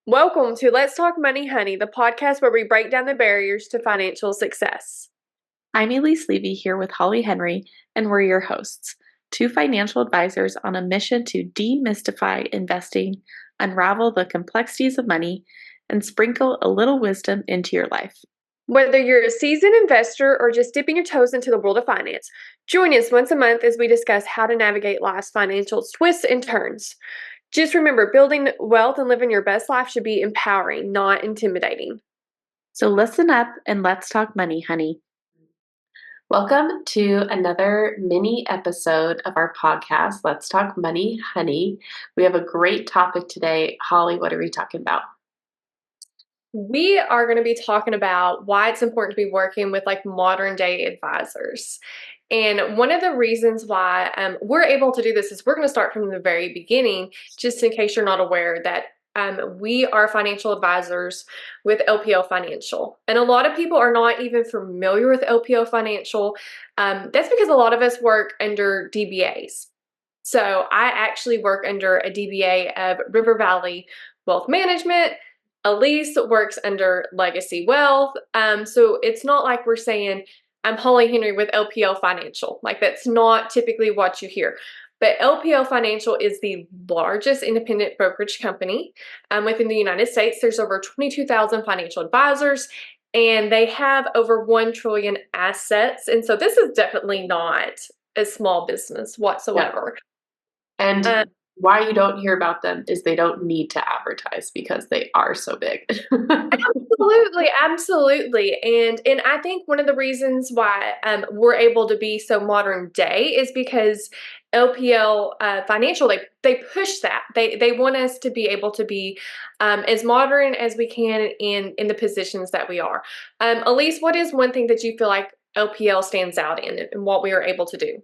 Welcome to Let's Talk Money, Honey, the podcast where we break down the barriers to financial success. I'm Elise Levy here with Holly Henry, and we're your hosts, two financial advisors on a mission to demystify investing, unravel the complexities of money, and sprinkle a little wisdom into your life. Whether you're a seasoned investor or just dipping your toes into the world of finance, join us once a month as we discuss how to navigate life's financial twists and turns. Just remember, building wealth and living your best life should be empowering, not intimidating. So listen up and let's talk money, honey. Welcome to another mini episode of our podcast, Let's Talk Money, Honey. We have a great topic today. Holly, what are we talking about? We are going to be talking about why it's important to be working with modern day advisors. And one of the reasons why we're able to do this is we're going to start from the very beginning, just in case you're not aware that we are financial advisors with LPL Financial. And a lot of people are not even familiar with LPL Financial. That's because a lot of us work under DBAs. So I actually work under a DBA of River Valley Wealth Management. Elise works under Legacy Wealth. So it's not like we're saying, I'm Holly Henry with LPL Financial. That's not typically what you hear. But LPL Financial is the largest independent brokerage company within the United States. There's over 22,000 financial advisors, and they have over 1 trillion assets. And so this is definitely not a small business whatsoever. And why you don't hear about them is they don't need to advertise because they are so big. Absolutely. And I think one of the reasons why we're able to be so modern day is because LPL Financial, they push that. They want us to be able to be as modern as we can in the positions that we are. Elise, what is one thing that you feel like LPL stands out in and what we are able to do?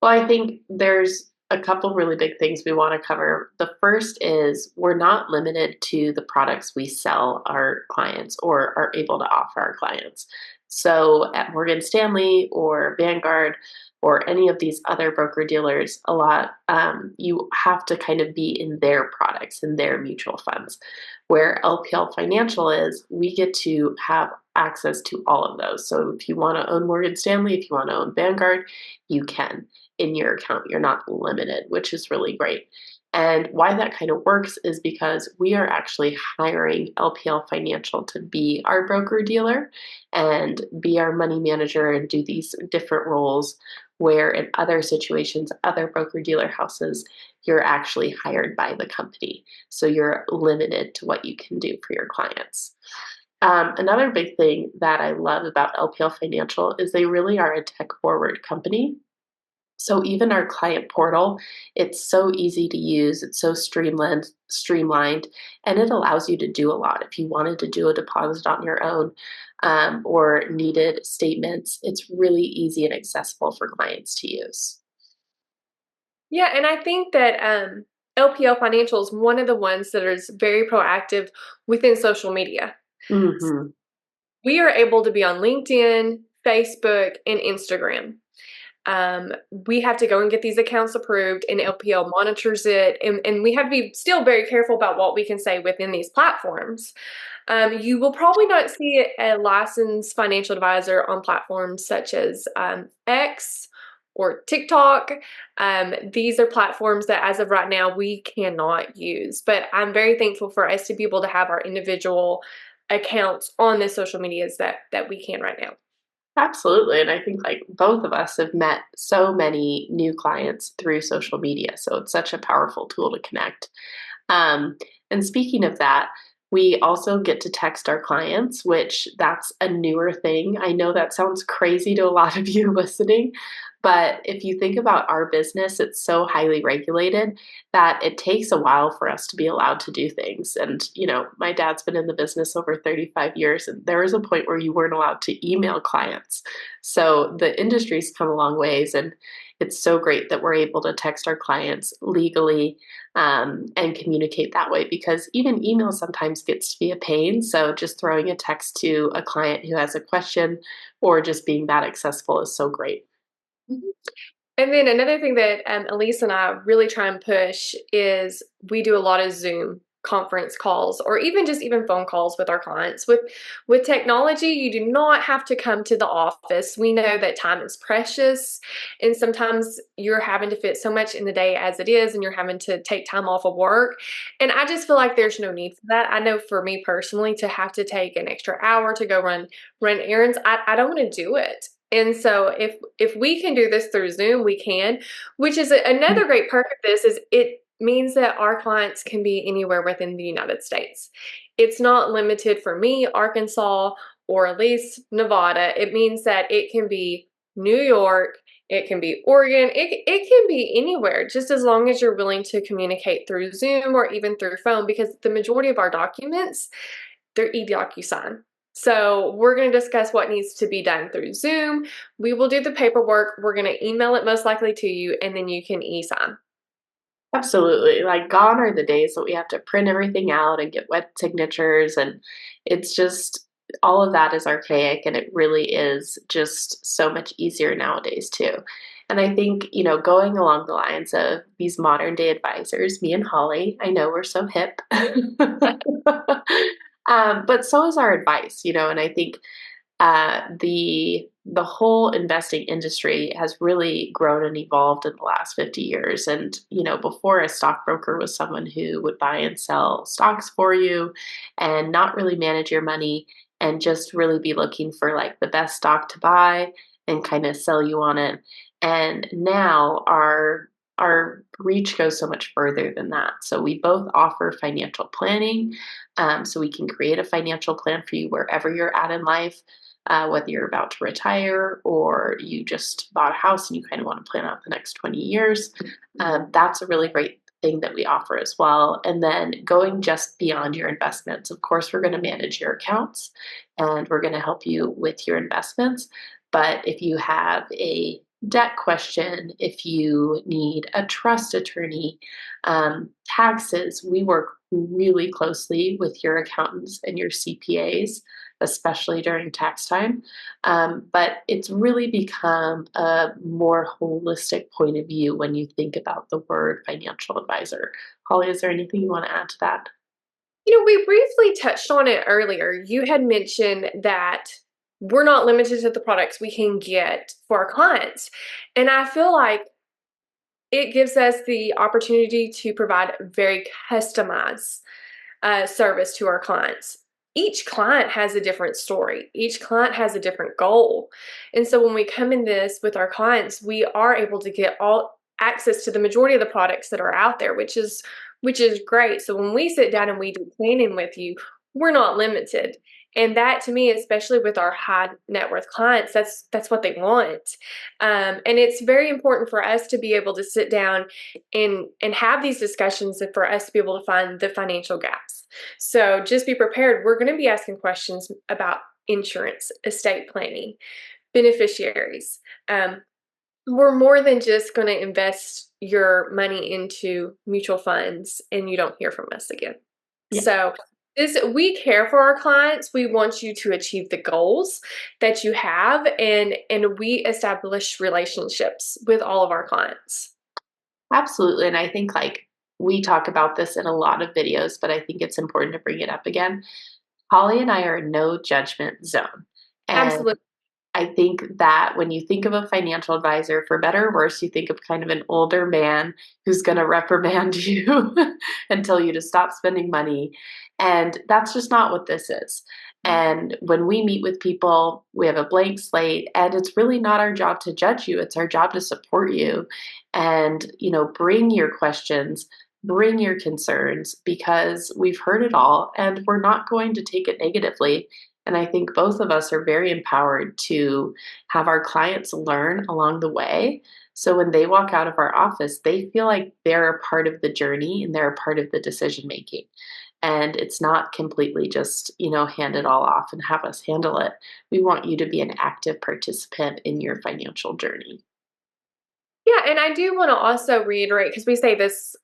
Well, I think there's a couple really big things we want to cover. The first is we're not limited to the products we sell our clients or are able to offer our clients. So at Morgan Stanley or Vanguard or any of these other broker dealers, you have to kind of be in their products and their mutual funds. Where LPL Financial is, we get to have access to all of those. So if you want to own Morgan Stanley, if you want to own Vanguard, you can in your account. You're not limited, which is really great. And why that kind of works is because we are actually hiring LPL Financial to be our broker dealer and be our money manager and do these different roles where in other situations, other broker dealer houses, you're actually hired by the company. So you're limited to what you can do for your clients. Another big thing that I love about LPL Financial is they really are a tech forward company. So even our client portal, it's so easy to use, it's so streamlined, and it allows you to do a lot. If you wanted to do a deposit on your own or needed statements, it's really easy and accessible for clients to use. Yeah, and I think that LPL Financial is one of the ones that is very proactive within social media. Mm-hmm. We are able to be on LinkedIn, Facebook, and Instagram. We have to go and get these accounts approved, and LPL monitors it, and we have to be still very careful about what we can say within these platforms. You will probably not see a licensed financial advisor on platforms such as X or TikTok. These are platforms that, as of right now, we cannot use. But I'm very thankful for us to be able to have our individual accounts on the social medias that we can right now. Absolutely. And I think like both of us have met so many new clients through social media. So it's such a powerful tool to connect. And speaking of that, we also get to text our clients, which that's a newer thing. I know that sounds crazy to a lot of you listening, but if you think about our business, it's so highly regulated that it takes a while for us to be allowed to do things. And, my dad's been in the business over 35 years, and there was a point where you weren't allowed to email clients. So the industry's come a long ways, and it's so great that we're able to text our clients legally and communicate that way because even email sometimes gets to be a pain. So just throwing a text to a client who has a question or just being that accessible is so great. Mhm. And then another thing that Elise and I really try and push is we do a lot of Zoom conference calls or even phone calls with our clients. With technology, you do not have to come to the office. We know that time is precious, and sometimes you're having to fit so much in the day as it is, and you're having to take time off of work. And I just feel like there's no need for that. I know for me personally, to have to take an extra hour to go run errands, I don't want to do it. And so if we can do this through Zoom, we can, which is another great perk of this is it means that our clients can be anywhere within the United States. It's not limited for me, Arkansas, or Elise, Nevada. It means that it can be New York, it can be Oregon, it can be anywhere, just as long as you're willing to communicate through Zoom or even through phone, because the majority of our documents, they're eDocusign. So we're going to discuss what needs to be done through Zoom. We will do the paperwork. We're going to email it most likely to you, and then you can e-sign. Absolutely. Like, gone are the days that we have to print everything out and get wet signatures, and it's just all of that is archaic, and it really is just so much easier nowadays too. And I think, going along the lines of these modern day advisors, me and Holly, I know we're so hip. But so is our advice, and I think the whole investing industry has really grown and evolved in the last 50 years. And before, a stockbroker was someone who would buy and sell stocks for you and not really manage your money, and just really be looking for like the best stock to buy and kind of sell you on it. And now our reach goes so much further than that. So we both offer financial planning, so we can create a financial plan for you wherever you're at in life, whether you're about to retire or you just bought a house and you kind of want to plan out the next 20 years. That's a really great thing that we offer as well. And then going just beyond your investments, of course, we're going to manage your accounts and we're going to help you with your investments. But if you have a debt question, if you need a trust attorney, taxes, we work really closely with your accountants and your CPAs, especially during tax time. But it's really become a more holistic point of view when you think about the word financial advisor. Holly, is there anything you want to add to that? We briefly touched on it earlier. You had mentioned that we're not limited to the products we can get for our clients. And I feel like it gives us the opportunity to provide very customized service to our clients. Each client has a different story. Each client has a different goal. And so when we come in this with our clients, we are able to get all access to the majority of the products that are out there, which is great. So when we sit down and we do planning with you, we're not limited. And that, to me, especially with our high net worth clients, that's what they want. And it's very important for us to be able to sit down and have these discussions, and for us to be able to find the financial gaps. So just be prepared. We're going to be asking questions about insurance, estate planning, beneficiaries. We're more than just going to invest your money into mutual funds and you don't hear from us again. Yeah. So we care for our clients. We want you to achieve the goals that you have, and we establish relationships with all of our clients. Absolutely. And I think like we talk about this in a lot of videos, but I think it's important to bring it up again. Holly and I are in no judgment zone. And Absolutely. I think that when you think of a financial advisor, for better or worse, you think of kind of an older man who's going to reprimand you and tell you to stop spending money. And that's just not what this is. And when we meet with people, we have a blank slate, and it's really not our job to judge you. It's our job to support you and, bring your questions, bring your concerns, because we've heard it all and we're not going to take it negatively. And I think both of us are very empowered to have our clients learn along the way. So when they walk out of our office, they feel like they're a part of the journey and they're a part of the decision making. And it's not completely just, hand it all off and have us handle it. We want you to be an active participant in your financial journey. Yeah, and I do want to also reiterate, because we say this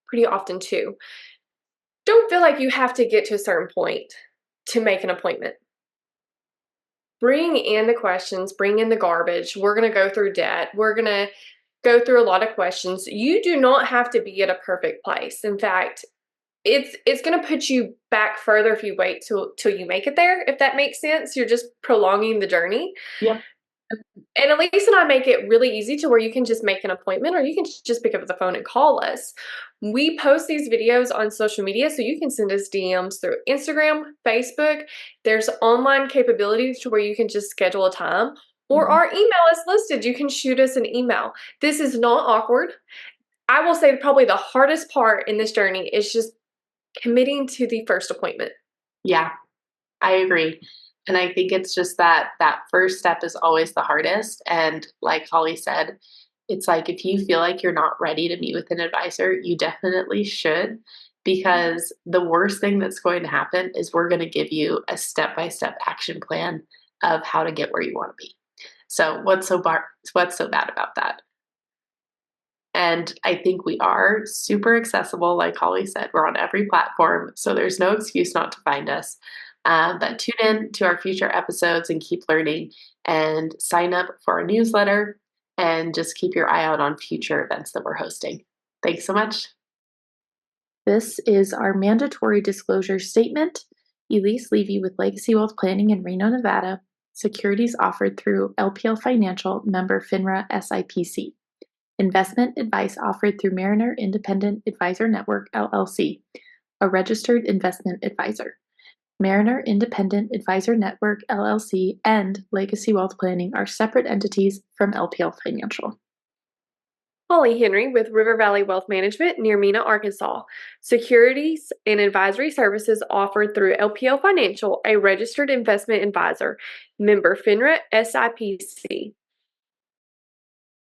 pretty often too. Don't feel like you have to get to a certain point to make an appointment. Bring in the questions, bring in the garbage. We're going to go through debt. We're going to go through a lot of questions. You do not have to be at a perfect place. In fact, it's going to put you back further if you wait till you make it there, if that makes sense. You're just prolonging the journey. Yep. And Elise and I make it really easy to where you can just make an appointment or you can just pick up the phone and call us. We post these videos on social media, so you can send us DMs through Instagram, Facebook. There's online capabilities to where you can just schedule a time, or Mhm. our email is listed. You can shoot us an email. This is not awkward. I will say probably the hardest part in this journey is just committing to the first appointment. Yeah, I agree. And I think it's just that first step is always the hardest. And like Holly said, it's like if you feel like you're not ready to meet with an advisor, you definitely should, because the worst thing that's going to happen is we're going to give you a step-by-step action plan of how to get where you want to be. So what's so bad about that? And I think we are super accessible. Like Holly said, we're on every platform, so there's no excuse not to find us. But tune in to our future episodes and keep learning and sign up for our newsletter and just keep your eye out on future events that we're hosting. Thanks so much. This is our mandatory disclosure statement. Elise Levy with Legacy Wealth Planning in Reno, Nevada. Securities offered through LPL Financial, member FINRA SIPC. Investment advice offered through Mariner Independent Advisor Network, LLC, a registered investment advisor. Mariner Independent Advisor Network, LLC, and Legacy Wealth Planning are separate entities from LPL Financial. Holly Henry with River Valley Wealth Management near Mena, Arkansas. Securities and advisory services offered through LPL Financial, a registered investment advisor, member FINRA SIPC.